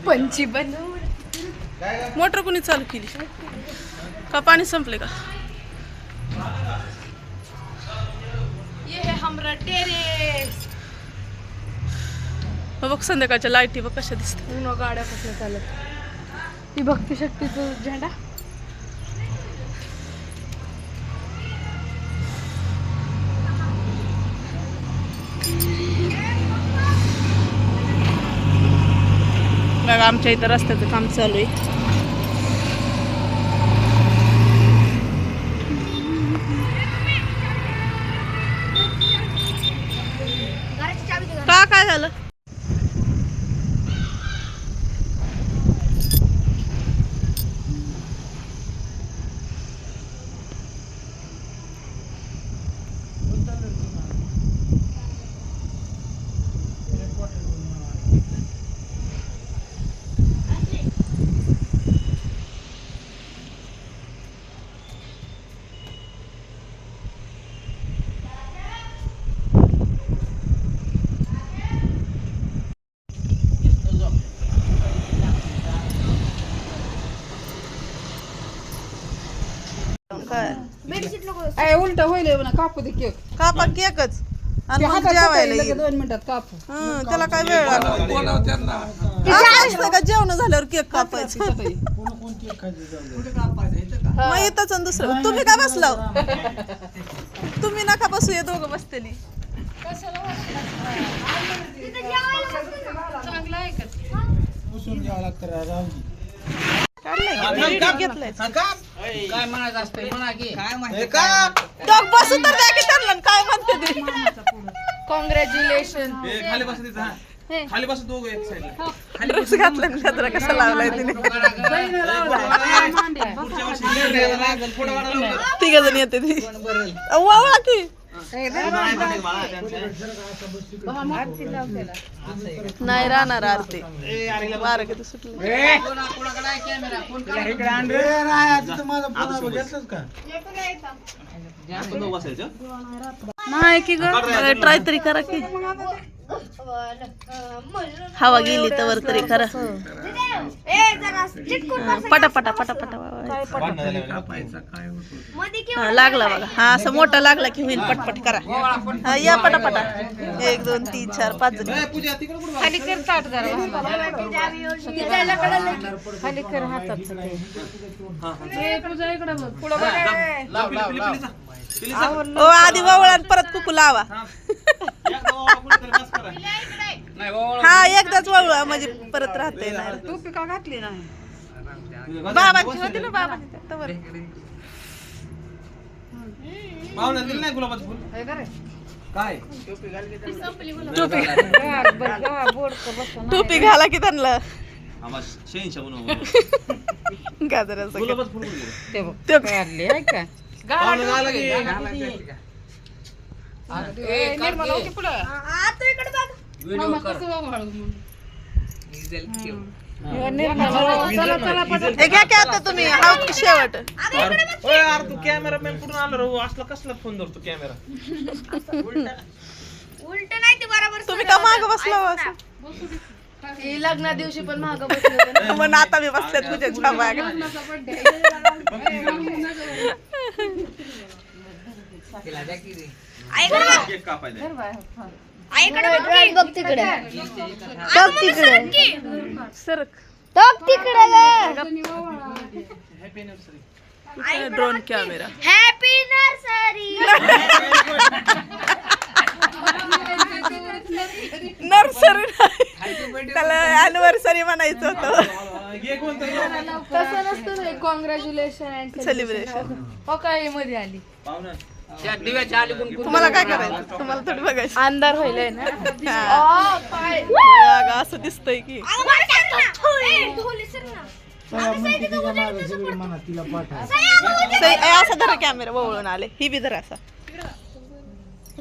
पंची बनव. मोटर कोणी चालू केली का? पाणी संपले का? ये है हमरा टेरेस. बघ संध्याकाळच्या लाईटी बघ कशा दिसतात. उन्हा गाड्या कसल्या चालत. ही भक्ती शक्तीचा झेंडा. बघा आमच्या इथं रस्त्याचं काम चालू आहे. का काय झालं? काय उलट होईल ना. कापू दे केक. कापा केकच आणि मग जेवायला ये. 2 मिनिटात कापू. त्याला काय वेळ लागतो का? जेवण झाल्यावर केक कापायचं. मग येतच आणि दुसरं तुम्ही काय बसलाव? तुम्ही नका बसू, ये दोघं बसतेली. चांगला आहे का? काय म्हणायचं असतंय म्हणा की. दोघ बसू तर द्या की त्यांना. काय म्हणते ते? कॉंग्रॅच्युलेशन. ड्रेस घातला छत्र कसा लावलाय तिने. तिघ जण येते ती. वावळा की नाही राहणार आरती. वारं किती सुटलं. नाही की ग, ट्राय तरी करा की. हवा गेली तर तरी करा. पटापटा पटापटा लागला बघा. हा असं मोठा लागला की होईल. पटपट करा. हा या पटापटा. 1 2 3 4 5 जण. खाली कर ताट जरा. खाली कर हातात. पूजा इकडे बघ. पुढे ओ आधी वळण परत कुकू लावा. हा एकदाच वळवा म्हणजे परत राहते. टोपी का घातली नाही? बाबांची होती ना. बाबा टोपी घाला की त्यांना. गाजराचं आता तुम्ही हाऊस शेवट. तू कॅमेरामॅन कुठून आला रो? असला कसला फोन धरतो कॅमेरा? उलट नाही ते बरोबर. तुम्ही का माग बसला? लग्ना दिवशी पण माग बसले. मग आता मी बसले तुझ्या माग. बघ तिकडे. सरक drone camera. Happy nursery. Nursery त्याला अॅनिव्हर्सरी म्हणायचं होतं. तसं नसतं. Congratulation and celebration. हो काय मध्ये आली. तुम्हाला काय करायचं? तुम्हाला थोडी बघायचं. अंधार होईल ना. असं दिसतंय की. असा धरा कॅमेरा वळून आले. ही बी धरा. असा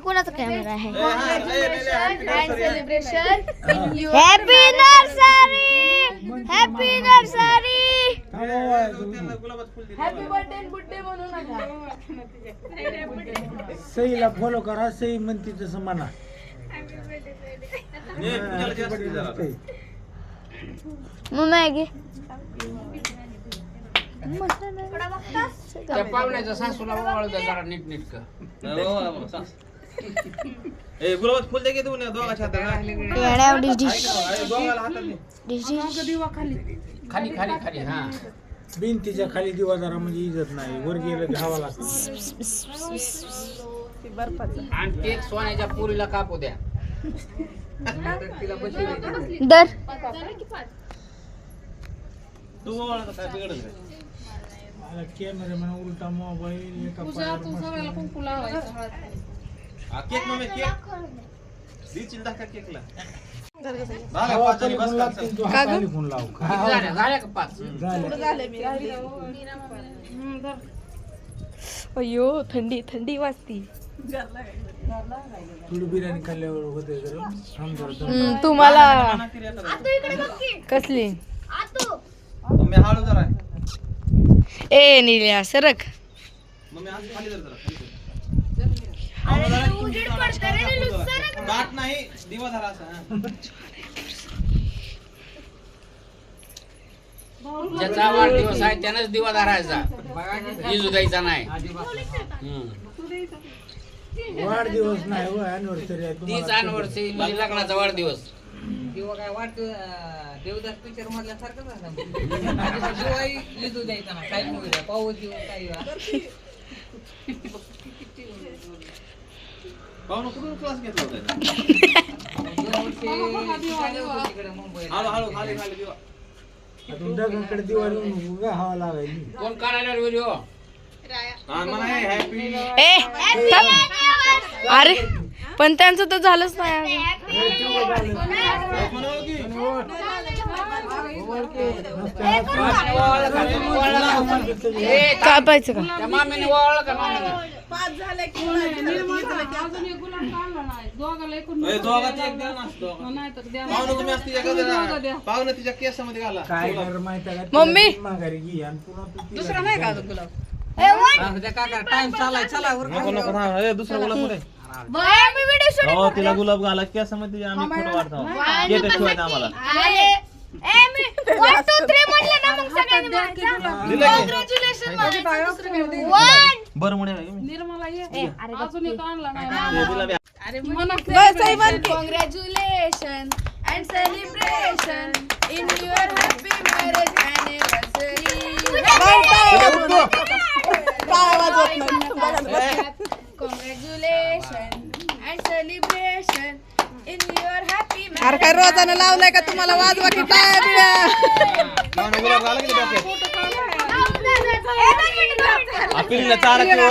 कोणाचा कॅमेरा आहे? Celebration. Happy nursery. Happy nursery. Happy birthday बुड्डे म्हणू नका. सईला फॉलो करा. सई म्हणते तसं म्हणा. मग मॅगी त्या पाहुण्याच्या सासूला ओवाळू द्या जरा नीट नीटकं. ए गुलाबात फुल दे की तू दोघाच्या हातात दोघाला हातात दे. खाली खाली खाली हा भिंतीच्या खाली दिवा जरा म्हणजे इजत नाही वर गेलं की हवा लागते. आणि केक सोन्याच्या पुरीला कापू द्या. दर तू ओवाळा तर काय बिघडत नाही. मला कॅमेरामॅन उलटा मोबाईल एका पायावर बसला. कुंकू लावायचं हळद. हा केक मम्मी केक दीची दाखा केकला हवा तरी पण लागते, तू हाताने फोन लाव. झाल्या का 5? झालं. अयो थंडी थंडी वाजती. थोडी बिर्याणी खाल्ल्यावर होते जरा समजा. तुम्हाला कसली मम्मी हळू जरा ए निल्या सरक मम्मी आज खाली जरा गाठ नाही दिवा धरा असा ज्याचा वाढदिवस आहे त्यानंच दिवा धरायचा, इजू द्यायचा नाही. वाढदिवस नाही हो, अॅनिव्हर्सरी आहे तीच तुम्हाला. अॅनिव्हर्सरी म्हणजे लग्नाचा वाढदिवस. किंवा काय वाट देवदास पिक्चर मधल्या सारखंच असं शिवाय लिहू द्यायचा ना काही मूवी द्या पाऊस देऊ काही पाहुणं कुठून क्लास घेतला होता तिकडे मुंबई हळू हळू खाली खाली दिवा आता ढगाकडे दिवा लावून उगा हवा लागायली. कोण काढायला व्हिडिओ? हा मला हॅपी ए थांब. अरे पण त्यांचं तर झालंच नाही अजून. कापायचं का त्या मामीने ओवाळलं का मामीने? अजून एक गुलाब आणला नाही. दोघाला एकूण दोघात एक द्या ना दोघात. नाही तर द्या. पाहुणं तुम्ही असं तिच्या गजरा- पाहुणं तिच्या केसामध्ये घाला काय कर माहिती आहे का? मम्मी. तिला माघारी घे आणि पुन्हा तू तिला दुसरा नाही का अजून गुलाब? त्या काका टाइम चालाय चला वर नको नको थांब. ए, दुसरा गुलाब पुढे हो तिला गुलाब घाला केसामध्ये आम्ही फोटो काढतो केक ठेवायचा आम्हाला बरं म्हणे निर्मला ये. अजून एक आणला नाही. Congratulation and celebration in your happy marriage anniversary. Congratulation and celebration in your happy अरे काय रोजानं लावलाय का तुम्हाला वाजवा की काय पाहुणं गुलाब घाला की डोक्यात पिढीला चारा किंवा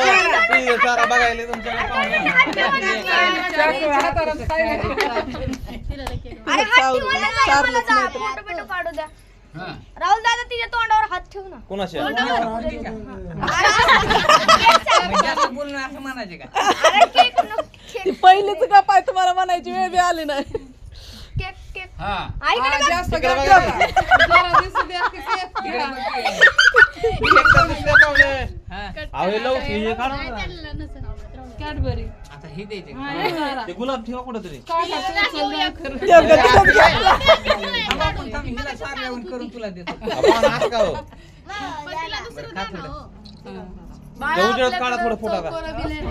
पिढीला चारा बघायला तुमच्याकडे पाहुणे हा. राहुल दादा तिच्या तोंडावर हात ठेव ना. कोणाच्या बोलणं असं म्हणायचे का पहिलीच का पाय तुम्हाला म्हणायची वेळ बी आली नाही. केक केक हा. जास्त तिकडे बघा. जरा दिसू द्या की केक तिकडं. केक तर दिसले पाहुणे अहो हे लवकर हे काढा ना. कॅडबरी. आता हे द्यायचे का? हा, हे जरा. ते गुलाब ठेवा कुठं तरी काका तुमचं द्या खरं. थांबा पण थांब, हिला सारल्यावर करून तुला देतो पाहुणं असं का हो ते उजेडात काढा थोडं फोटा का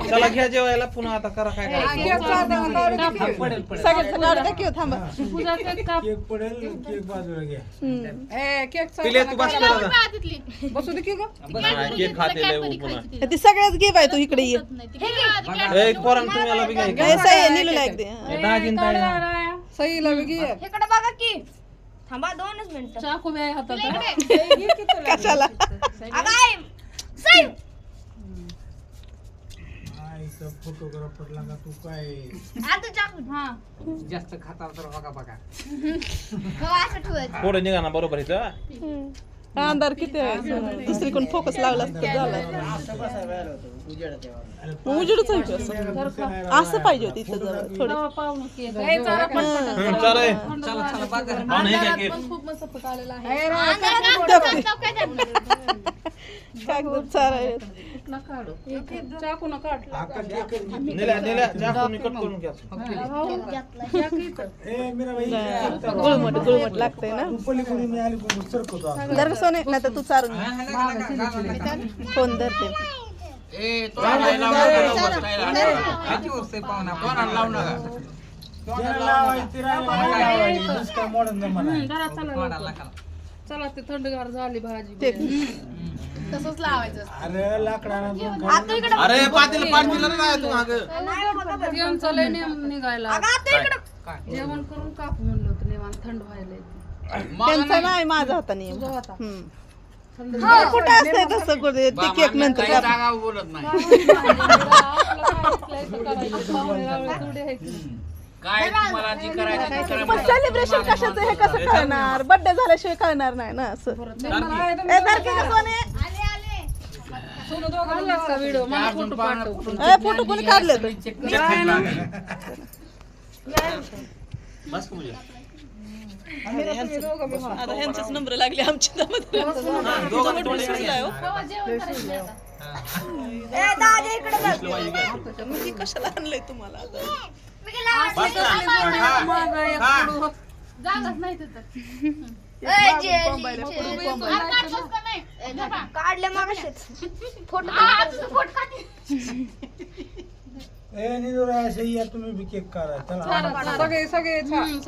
चला घ्या जेवायला पुन्हा आता करा काय करायचं. पडेल पडेल थांबा. पूजा केक काप. केक पडेल, केक बाजूला घ्या. केक पिले तू बस कर आता. बसू दे की गं? हा, केक खाते लय पुन्हा ती सगळ्याच घे बाय तू इकडे ये. एक पोरांग तुम्ही याला बी घ्या हे सही निलूला एक दे. हे दागिन ताई ना. सईला बी घे. इकडे बघा की थांबा 2च मिनिटं. चाकू बी आहे हातात. कशाला अगाय सई आईचा फोटोग्राफर लागा तू काय. आता चाकू हा. जास्त खाता तर बघा बघा असं ठेवायचं. पुढे निघा ना बरोबर इथं अंधार किती आहे दुसरीकडून फोकस लावला असता झाला. उजेडच आहे की असं असं पाहिजे होती इथं जरा थोडं. तवा पाहुणं केक. हे जरा पटपट. चला ए. चला चला बाजार पाहुणे हे काय केक खूप मस्त पट आलेला आहे. कागद चारायला. कुठला काढू चाकू न काढ आकाश एकच घे. नेल्या चाकू मी कट करून घ्या गुळमट लागतंय ना तू पलीकडे मी आली पण सरकतो आता. जर का सोने नाही तर तू चारून घे. फोन धरते ए तो नाही लावू नका ज्याला लावायचं ते राहिलं, नाही लावायचं. तसं काय मोडून दे मला. जरा चला लवकर. चला ते थंडगार झाली भाजी अरे लाकडानं दोन खाली. अरे पातेलं पातेलं नाही तू मागं. त्यांचा लय नेम निघायला जेवण करून कापू म्हणलं होतं निवांत थंड व्हायला त्यांचा नाही माझा होता नियम तुझा होता कुठे असतंय तसं कुठे ते केक नंतर काही काप. जागा बोलत नाही काय तुम्हाला जी करायचं ते करा. पण सेलिब्रेशन कशाचं हे कसं कळणार बर्थडे झाल्याशिवाय कळणार नाही ना असं ए, सारखी का सोने का व्हिडिओ मला फोटो पाठव ए, फोटो कोणी काढले तर बस का मुझे आता ह्यांचेच नंबर लागले आमच्या कशाला आणलंय तुम्हाला आता? जागाच नाही तिथं काढले मागाशीच फोटो ए निदुरा असे या तुम्ही बी केक करा चला सगळे सगळ्यांनी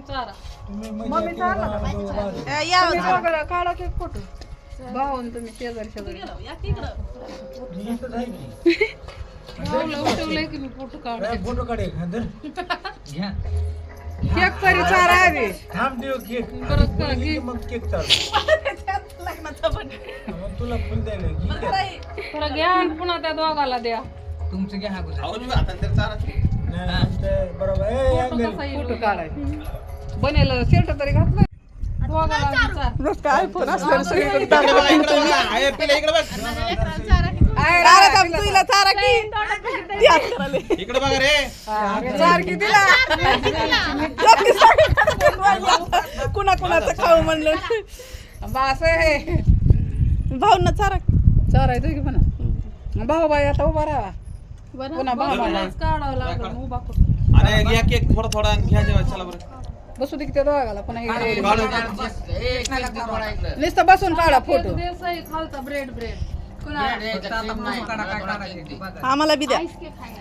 चारा तुम्ही म्हणजे केक बनवा, दोघं बाजू. ए, या काढा केक फोटो भाऊन तुम्ही शेजारी शेजारी मी इथंच आहे की. उठवलंय की मी फोटो काढ ए, फोटो काढ एक हां, धर. घ्या केक तरी चारा आहे थांब देऊ केक परत करा आणि की. मग केक चालू मग तुला फुल द्यायला घे. परत घ्या आणि पुन्हा त्या दोघाला द्या तुमचं घ्या अगोदर. अहो तुम्ही आता तर चारा नाही, नाही, ते बरोबर ए, अंगल. फोटो काढायचा बनेल शर्ट तरी घातलं दोघाला चार काय फोन असल्यावर सगळीकडे इकडे बघा, इकडे बघा. आहे, पिल्या इकडे बघ. चारा थांब, तुला चारा की ती हात करायला. इकडे बघा रे. चार की दिला कुणा कुणाचं खाऊ म्हणलं बास आहे भाऊंना चारा चारायचं की पण भाऊ बाई आता उभा राहा पुन्हा भावालाच काढावं लागलं उभा करतो अरे घ्या केक थोडा थोडा आणि घ्या जेव्हा चला बरं. बसू दे की त्या दोघाला पुन्हा ए, केस दे थोडा इकडं. नुसतं बसून काढा फोटो खालचा ब्रेड ब्रेड ब्रेड हे फक्त आता cream फोटो नाही. काढा, काय काढायचं ते बघा. आम्हाला बी द्या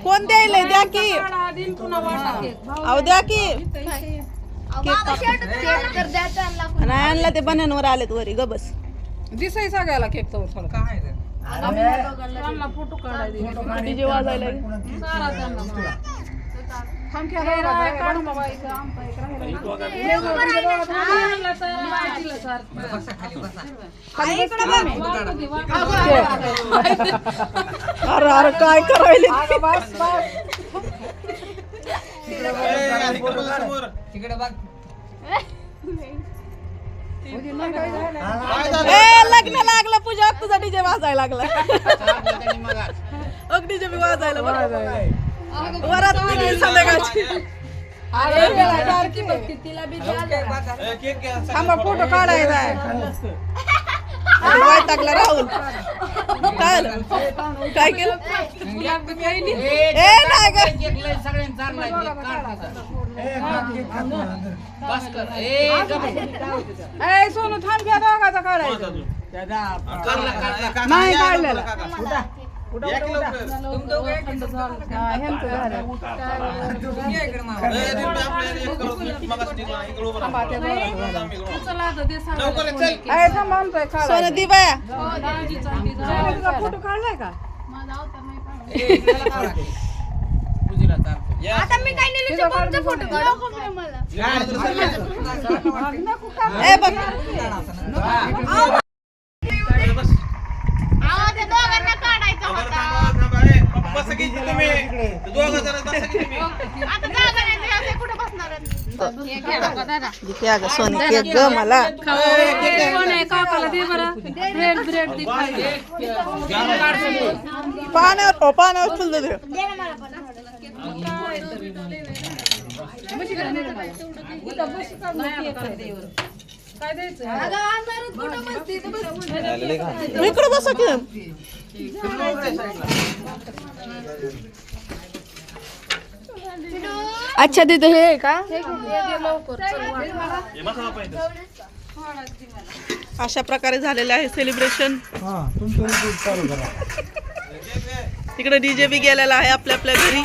कोण द्यायला द्या की पुन्हा वाटा केक अहो द्या की तर द्यायचं आणला नाही आणला ते बनांवर आलेत वरी ग बस दिसाय सगळ्याला केक तो थोडं काय आहे ते? त्यांना फोटो काढायला डीजे वाजायला सारा त्यांना काढू बाबा इथं आमचा एक राहिला बसा खाली बसा. अरे अरे काय करायले ए, इकडे बघा समोर. तिकडे बघ. ए लग्न लागलं पूजा तुझा डीजे वाजायला लागला त्यांनी मग अग डीजे बी वाजायला वरात निघली संध्याकाळची ए, केक घ्या. थांबा फोटो काढायचा आहे वाय टाकला राहुल काय झालं? काय केलं ए नाही ग सगळ्यांनी चाललाय केक काढ तिथं. ए, खा केक खा तुला, धर. बस कर. ए, गप. ए सोनू थांब घ्या दोघाचा काढायचा काढला, काढला, काका. नाही या, काढलेला. काका. या की लवकर. ह्यांचं झालं घ्या इकडे मामा. ए, दिलबे, आपल्याला एक करून मगाच निघाला. इकडे उभं राहा. आम्ही इकडे. चला आता ते सांगा. लवकर ये, चल. ए थांबा आमचा एक काढायचा. सोनं दी बाया तुझा फोटो काढलाय का ए, इकडे काढा. पूजेला चालतो. या. आता मी काय नेली तुझा काढ फोटो काढू मला या, इकडे चल. ए बघ इकडे बस. आवाज त्या दोघांना काढायचा बरं, होता थांबा, थांबा. ए, बसा की तुम्ही. दोघं जरा बसा की तुम्ही. आता जागा नाही ते कुठे बसणार आहेत? द्या ग सोनं केक ग मला कोण आहे काकाला दे बरं ब्रेड ब्रेड दे खायला. पाण्यावर फुल दे काय द्यायचं इकडे बसा की अच्छा तिथं हे आहे का अशा प्रकारे झालेलं आहे सेलिब्रेशन. हा तुमचं YouTube चालू करा. इकडे डीजे बी गेलेला आहे आपल्या आपल्या घरी.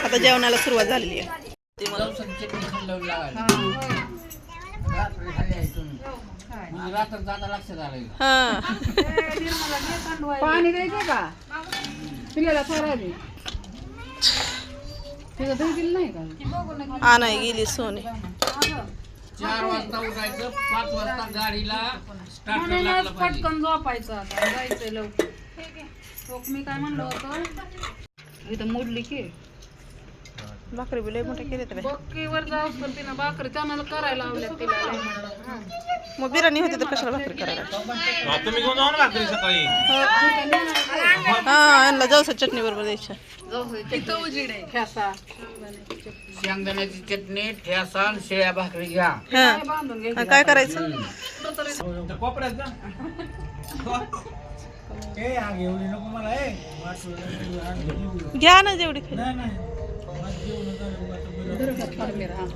आता जेवणाला सुरुवात झालेली आहे. रात्र जाता लक्षात आलं हा पाणी द्यायचं का पिल्याला थोडा दे तिथं दही दिलं नाही का आणाय गेली सोने. 4 वाजता उठायचं 5 वाजता गाडीला स्टार्टर म्हणूनच लागलं पाहिजे. पटकन झोपायचं आता जायचंय लवकर हो, मी काय म्हणलं होतं इथं मोडली की भाकरी बी लय मोठे केले तर बक्कीवर जाऊ तर तिनं भाकरी त्यांना करायला लावल्या तिला लय म्हणलं. मग बिर्याणी होती तर कशाला भाकरी करायला. तुम्ही घेऊन जाऊ ना भाकरी सकाळी. हा यांना जवसा चटणी बरोबर द्यायच्या. तिथं उजीड आहे ठ्यासा शेंगदाण्याची चटणी ठेसा आणि शेळ्या भाकरी घ्या. हा बांधून घे आणि काय करायचं. त्या कोपऱ्यात जा. ए आग एवढी नको मला घ्या ना जेवढी खायची. नाही नाही माझं जेवण झालं, आता बिर्याणी.